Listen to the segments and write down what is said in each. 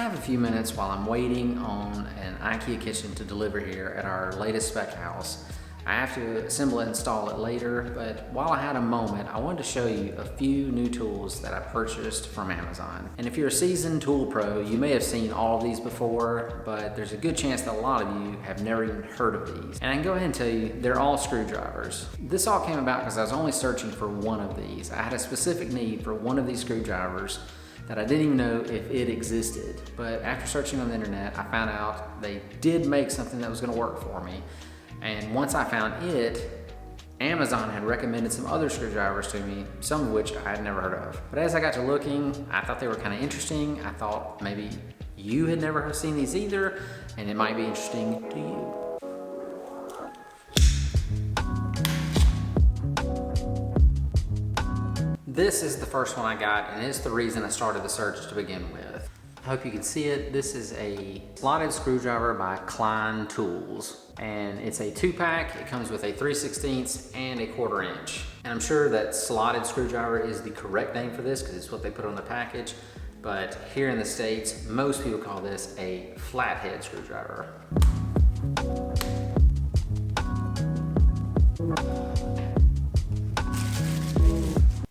have a few minutes while I'm waiting on an IKEA kitchen to deliver here at our latest spec house. I have to assemble and install it later, but while I had a moment, I wanted to show you a few new tools that I purchased from Amazon. And if you're a seasoned tool pro, you may have seen all of these before, but there's a good chance that a lot of you have never even heard of these. And I can go ahead and tell you, they're all screwdrivers. This all came about because I was only searching for one of these. I had a specific need for one of these screwdrivers that I didn't even know if it existed. But after searching on the internet, I found out they did make something that was gonna work for me. And once I found it, Amazon had recommended some other screwdrivers to me, some of which I had never heard of. But as I got to looking, I thought they were kind of interesting. I thought maybe you had never seen these either, and it might be interesting to you. This is the first one I got, and it's the reason I started the search to begin with. I hope you can see it. This is a slotted screwdriver by Klein Tools, and it's a 2-pack. It comes with a 3/16 and a 1/4 inch. And I'm sure that slotted screwdriver is the correct name for this because it's what they put on the package. But here in the States, most people call this a flathead screwdriver.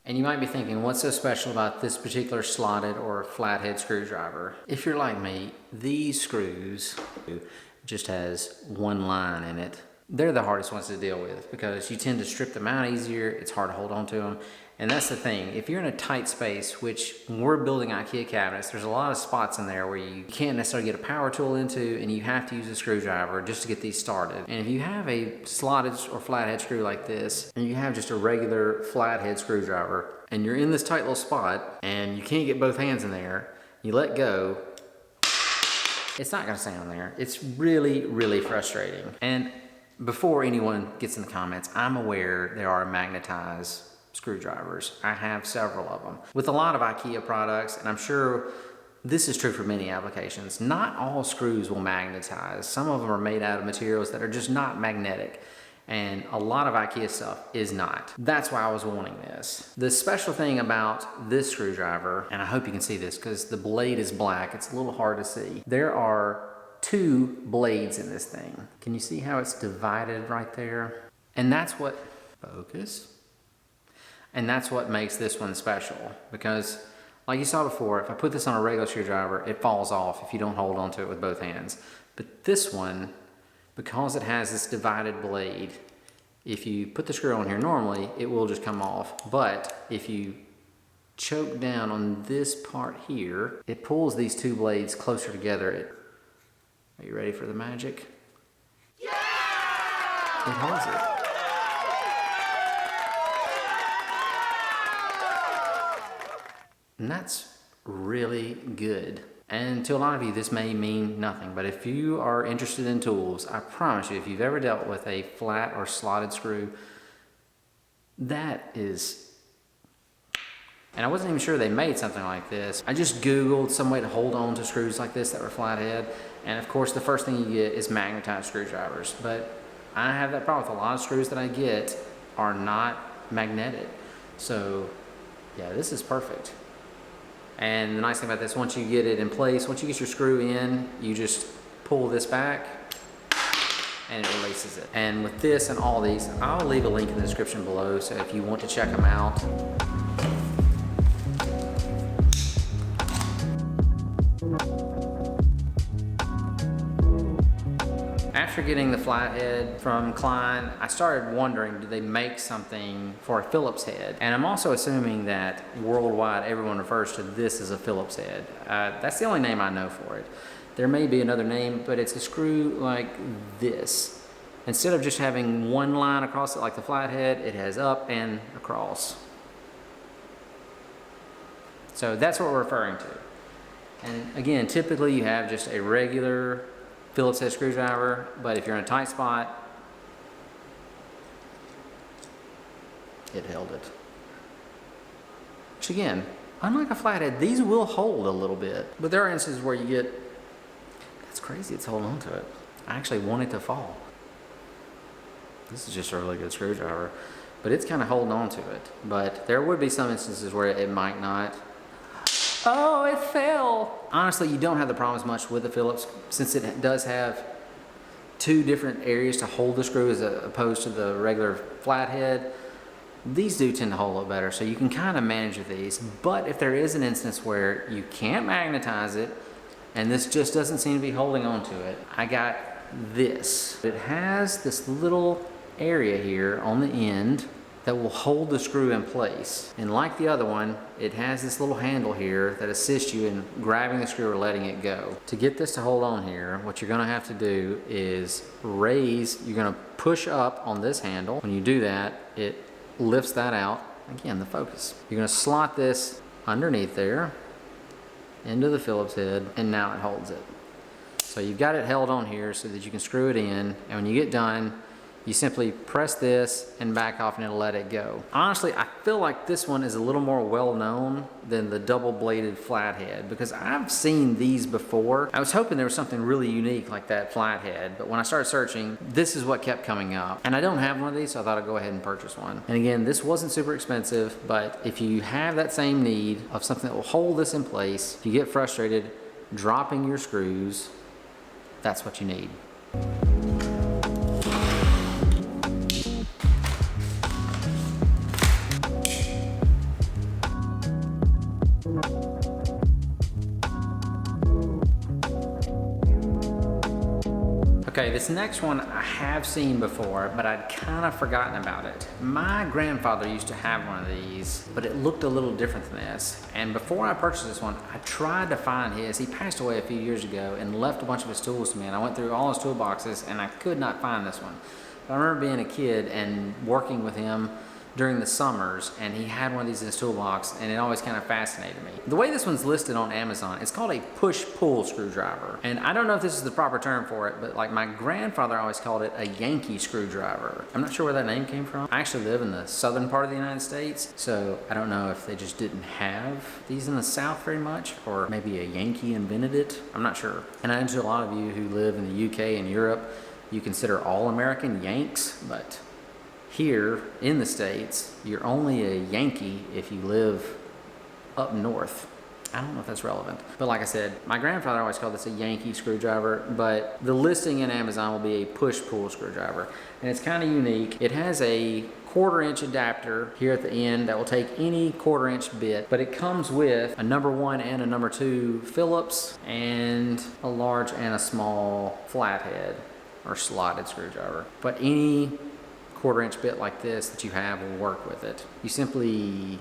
And you might be thinking, what's so special about this particular slotted or flathead screwdriver? If you're like me, these screws just has one line in it. They're the hardest ones to deal with because you tend to strip them out easier. It's hard to hold on to them. And that's the thing, if you're in a tight space, which when we're building IKEA cabinets, there's a lot of spots in there where you can't necessarily get a power tool into, and you have to use a screwdriver just to get these started. And if you have a slotted or flathead screw like this, and you have just a regular flathead screwdriver, and you're in this tight little spot, and you can't get both hands in there, you let go, it's not gonna stay on there. It's really, really frustrating. And before anyone gets in the comments, I'm aware there are magnetized screwdrivers. I have several of them. With a lot of IKEA products, and I'm sure this is true for many applications, not all screws will magnetize. Some of them are made out of materials that are just not magnetic, and a lot of IKEA stuff is not. That's why I was wanting this. The special thing about this screwdriver, and I hope you can see this because the blade is black, it's a little hard to see. There are 2 blades in this thing. Can you see how it's divided right there? And that's what, focus. And that's what makes this one special, because like you saw before, if I put this on a regular screwdriver, it falls off if you don't hold onto it with both hands. But this one, because it has this divided blade, if you put the screw on here normally, it will just come off. But if you choke down on this part here, it pulls these 2 blades closer together. Are you ready for the magic? Yeah! It holds it. And that's really good. And to a lot of you, this may mean nothing, but if you are interested in tools, I promise you, if you've ever dealt with a flat or slotted screw, that is, and I wasn't even sure they made something like this. I just Googled some way to hold on to screws like this that were flathead, and of course the first thing you get is magnetized screwdrivers. But I have that problem with a lot of screws that I get are not magnetic. So yeah, this is perfect. And the nice thing about this, once you get it in place, once you get your screw in, you just pull this back and it releases it. And with this and all these, I'll leave a link in the description below, so if you want to check them out. After getting the flathead from Klein, I started wondering, do they make something for a Phillips head? And I'm also assuming that worldwide everyone refers to this as a Phillips head. That's the only name I know for it. There may be another name, but it's a screw like this. Instead of just having one line across it like the flathead, it has up and across. So that's what we're referring to. And again, typically you have just a regular Phillips head screwdriver, but if you're in a tight spot, it held it. Which again, unlike a flathead, these will hold a little bit, but there are instances where you get, that's crazy, it's holding on to it. I actually want it to fall. This is just a really good screwdriver, but it's kind of holding on to it. But there would be some instances where it might not. Oh, it fell. Honestly, you don't have the problem as much with the Phillips since it does have two different areas to hold the screw as opposed to the regular flathead. These do tend to hold it better, so you can kind of manage with these. But if there is an instance where you can't magnetize it and this just doesn't seem to be holding on to it, I got this. It has this little area here on the end that will hold the screw in place. And like the other one, it has this little handle here that assists you in grabbing the screw or letting it go. To get this to hold on here, what you're gonna have to do is raise, you're gonna push up on this handle. When you do that, it lifts that out. Again, the focus. You're gonna slot this underneath there into the Phillips head, and now it holds it. So you've got it held on here so that you can screw it in, and when you get done, you simply press this and back off and it'll let it go. Honestly, I feel like this one is a little more well known than the double bladed flathead because I've seen these before. I was hoping there was something really unique like that flathead, but when I started searching, this is what kept coming up. And I don't have one of these, so I thought I'd go ahead and purchase one. And again, this wasn't super expensive, but if you have that same need of something that will hold this in place, if you get frustrated dropping your screws, that's what you need. Okay, this next one I have seen before, but I'd kind of forgotten about it. My grandfather used to have one of these, but it looked a little different than this. And before I purchased this one, I tried to find his. He passed away a few years ago and left a bunch of his tools to me, and I went through all his toolboxes and I could not find this one. But I remember being a kid and working with him during the summers, and he had one of these in his toolbox, and it always kind of fascinated me. The way this one's listed on Amazon, it's called a push-pull screwdriver. And I don't know if this is the proper term for it, but like my grandfather always called it a Yankee screwdriver. I'm not sure where that name came from. I actually live in the southern part of the United States, so I don't know if they just didn't have these in the South very much, or maybe a Yankee invented it. I'm not sure. And I know a lot of you who live in the UK and Europe, you consider all American Yanks, but here in the States, you're only a Yankee if you live up north. I don't know if that's relevant. But like I said, my grandfather always called this a Yankee screwdriver, but the listing in Amazon will be a push-pull screwdriver. And it's kind of unique. It has a 1/4-inch adapter here at the end that will take any 1/4-inch bit, but it comes with a number 1 and a number 2 Phillips and a large and a small flathead or slotted screwdriver. But any 1/4-inch bit like this that you have will work with it. You simply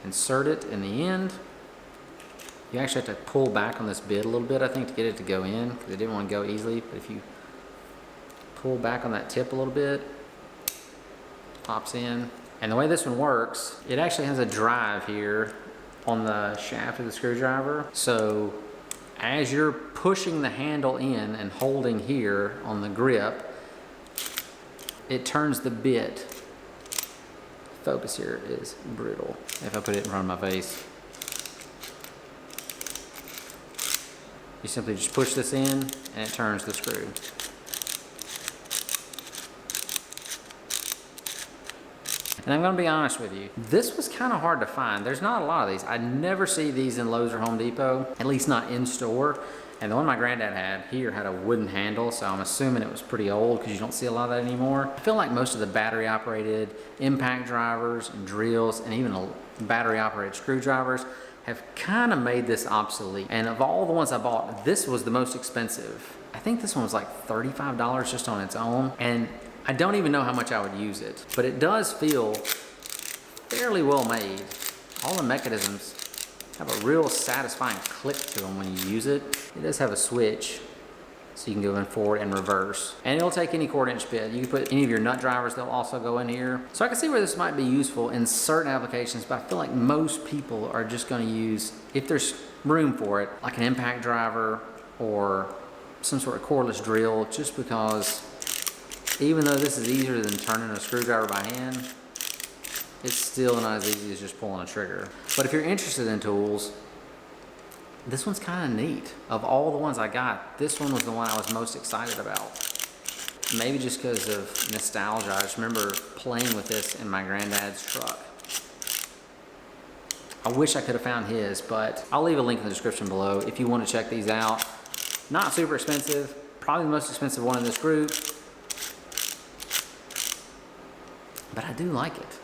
insert it in the end. You actually have to pull back on this bit a little bit, I think, to get it to go in, because it didn't want to go easily. But if you pull back on that tip a little bit, it pops in. And the way this one works, it actually has a drive here on the shaft of the screwdriver. So as you're pushing the handle in and holding here on the grip, it turns the bit. Focus here is brutal. If I put it in front of my face. You simply just push this in and it turns the screw. And I'm gonna be honest with you, this was kind of hard to find. There's not a lot of these. I never see these in Lowe's or Home Depot, at least not in store. And the one my granddad had here had a wooden handle, so I'm assuming it was pretty old because you don't see a lot of that anymore. I feel like most of the battery operated impact drivers and drills and even battery operated screwdrivers have kind of made this obsolete. And of all the ones I bought, this was the most expensive. I think this one was like $35 just on its own. And I don't even know how much I would use it, but it does feel fairly well made. All the mechanisms have a real satisfying click to them when you use it. It does have a switch, so you can go in forward and reverse. And it'll take any 1/4-inch bit. You can put any of your nut drivers, they'll also go in here. So I can see where this might be useful in certain applications, but I feel like most people are just gonna use, if there's room for it, like an impact driver or some sort of cordless drill, just because even though this is easier than turning a screwdriver by hand, it's still not as easy as just pulling a trigger. But if you're interested in tools, this one's kind of neat. Of all the ones I got, this one was the one I was most excited about. Maybe just because of nostalgia. I just remember playing with this in my granddad's truck. I wish I could have found his, but I'll leave a link in the description below if you want to check these out. Not super expensive, probably the most expensive one in this group, but I do like it.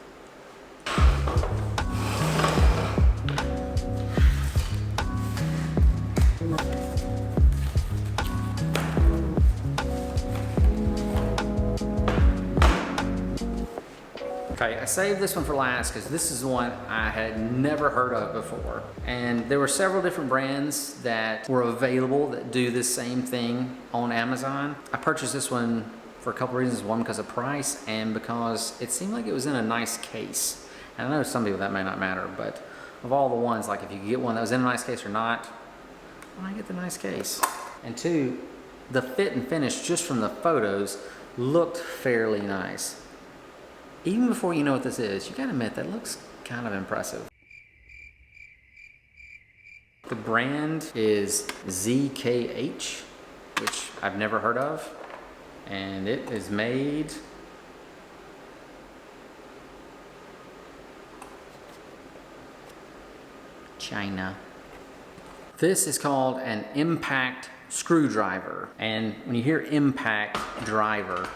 Okay, I saved this one for last because this is the one I had never heard of before. And there were several different brands that were available that do this same thing on Amazon. I purchased this one for a couple reasons. One, because of price, and because it seemed like it was in a nice case. And I know some people that may not matter, but of all the ones, like if you could get one that was in a nice case or not, I get the nice case. And two, the fit and finish just from the photos looked fairly nice. Even before you know what this is, you gotta admit that looks kind of impressive. The brand is ZKH, which I've never heard of, and it is made China. This is called an impact screwdriver, and when you hear impact driver,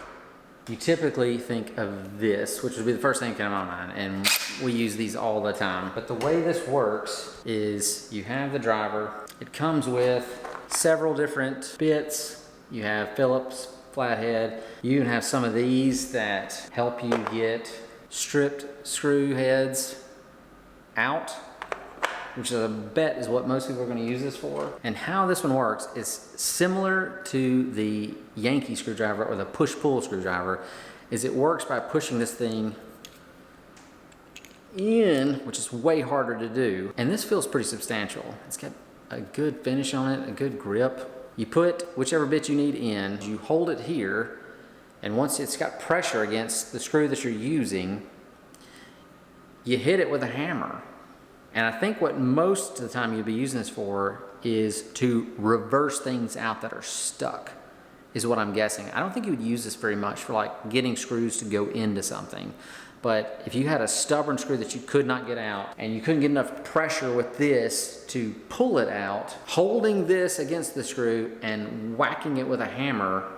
you typically think of this, which would be the first thing that comes to my mind, and we use these all the time. But the way this works is you have the driver. It comes with several different bits. You have Phillips, flathead. You even have some of these that help you get stripped screw heads out, which I bet is what most people are going to use this for. And how this one works is similar to the Yankee screwdriver or the push-pull screwdriver. Is it works by pushing this thing in, which is way harder to do. And this feels pretty substantial. It's got a good finish on it, a good grip. You put whichever bit you need in, you hold it here, and once it's got pressure against the screw that you're using, you hit it with a hammer. And I think what most of the time you'll be using this for is to reverse things out that are stuck, is what I'm guessing. I don't think you would use this very much for like getting screws to go into something. But if you had a stubborn screw that you could not get out and you couldn't get enough pressure with this to pull it out, holding this against the screw and whacking it with a hammer,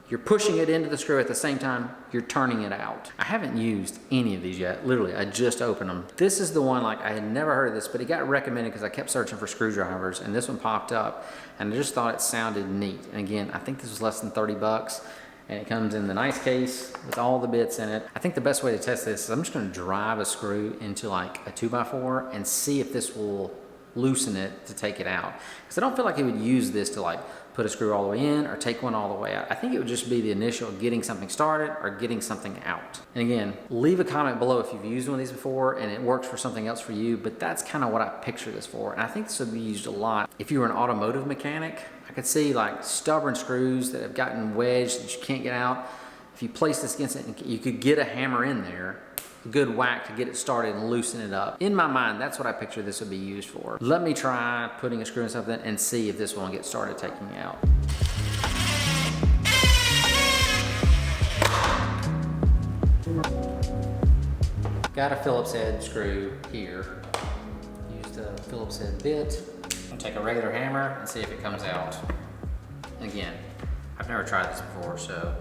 you're pushing it into the screw at the same time you're turning it out. I haven't used any of these yet. Literally, I just opened them. This is the one, like, I had never heard of this, but it got recommended because I kept searching for screwdrivers, and this one popped up, and I just thought it sounded neat. And again, I think this was less than 30 bucks, and it comes in the nice case with all the bits in it. I think the best way to test this is I'm just gonna drive a screw into like a 2x4 and see if this will loosen it to take it out. Because I don't feel like it would use this to like put a screw all the way in or take one all the way out. I think it would just be the initial getting something started or getting something out. And again, leave a comment below if you've used one of these before and it works for something else for you, but that's kind of what I picture this for. And I think this would be used a lot. If you were an automotive mechanic, I could see like stubborn screws that have gotten wedged that you can't get out. If you place this against it, you could get a hammer in there, a good whack to get it started and loosen it up. In my mind, that's what I picture this would be used for. Let me try putting a screw in something and see if this one gets started taking out. Got a Phillips head screw here. Used a Phillips head bit. I'll take a regular hammer and see if it comes out. And again, I've never tried this before, so.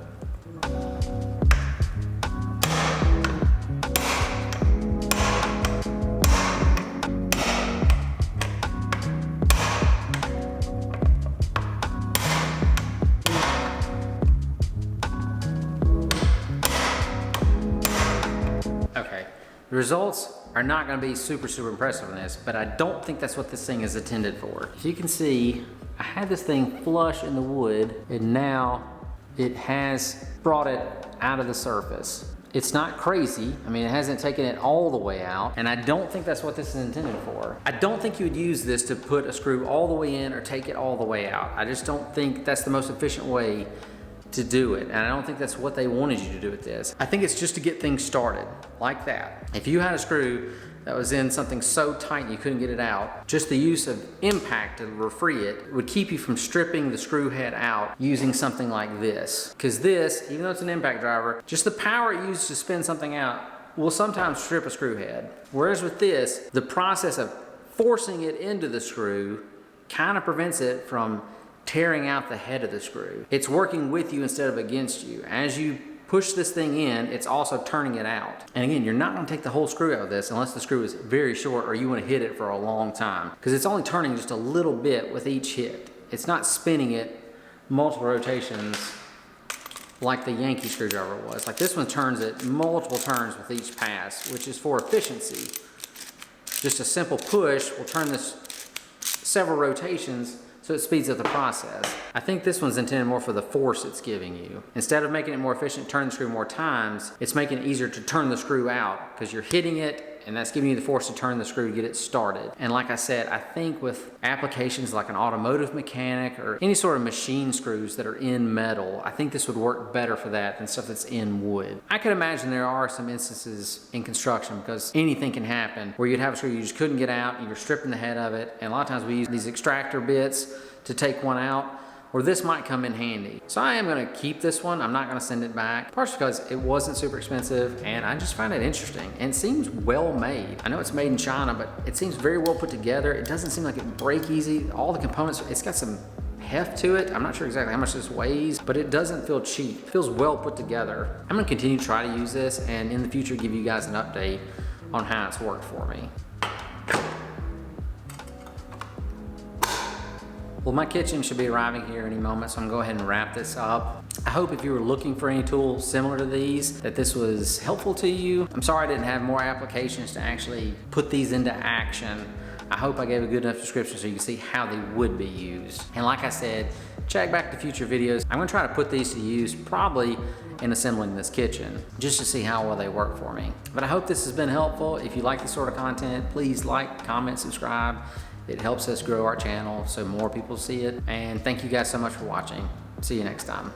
Okay, the results are not going to be super impressive on this, but I don't think that's what this thing is intended for. As you can see, I had this thing flush in the wood, and now it has brought it out of the surface. It's not crazy. I mean, it hasn't taken it all the way out, and I don't think that's what this is intended for. I don't think you would use this to put a screw all the way in or take it all the way out. I just don't think that's the most efficient way to do it, and I don't think that's what they wanted you to do with this. I think it's just to get things started, like that. If you had a screw that was in something so tight you couldn't get it out, just the use of impact to refree it would keep you from stripping the screw head out using something like this. Because this, even though it's an impact driver, just the power it uses to spin something out will sometimes strip a screw head. Whereas with this, the process of forcing it into the screw kind of prevents it from tearing out the head of the screw. It's working with you instead of against you. As you push this thing in, it's also turning it out. And again, you're not gonna take the whole screw out of this unless the screw is very short or you wanna hit it for a long time, because it's only turning just a little bit with each hit. It's not spinning it multiple rotations like the Yankee screwdriver was. Like this one turns it multiple turns with each pass, which is for efficiency. Just a simple push will turn this several rotations, so it speeds up the process. I think this one's intended more for the force it's giving you. Instead of making it more efficient, turn the screw more times, it's making it easier to turn the screw out because you're hitting it and that's giving you the force to turn the screw to get it started. And like I said, I think with applications like an automotive mechanic or any sort of machine screws that are in metal, I think this would work better for that than stuff that's in wood. I could imagine there are some instances in construction, because anything can happen, where you'd have a screw you just couldn't get out and you're stripping the head of it. And a lot of times we use these extractor bits to take one out, or this might come in handy. So I am gonna keep this one. I'm not gonna send it back, partially because it wasn't super expensive and I just find it interesting and it seems well made. I know it's made in China, but it seems very well put together. It doesn't seem like it break easy. All the components, it's got some heft to it. I'm not sure exactly how much this weighs, but it doesn't feel cheap. It feels well put together. I'm gonna continue to try to use this and in the future give you guys an update on how it's worked for me. Well, my kitchen should be arriving here any moment, so I'm gonna go ahead and wrap this up. I hope if you were looking for any tools similar to these, that this was helpful to you. I'm sorry I didn't have more applications to actually put these into action. I hope I gave a good enough description so you can see how they would be used. And like I said, check back to future videos. I'm gonna try to put these to use probably in assembling this kitchen, just to see how well they work for me. But I hope this has been helpful. If you like this sort of content, please like, comment, subscribe. It helps us grow our channel so more people see it. And thank you guys so much for watching. See you next time.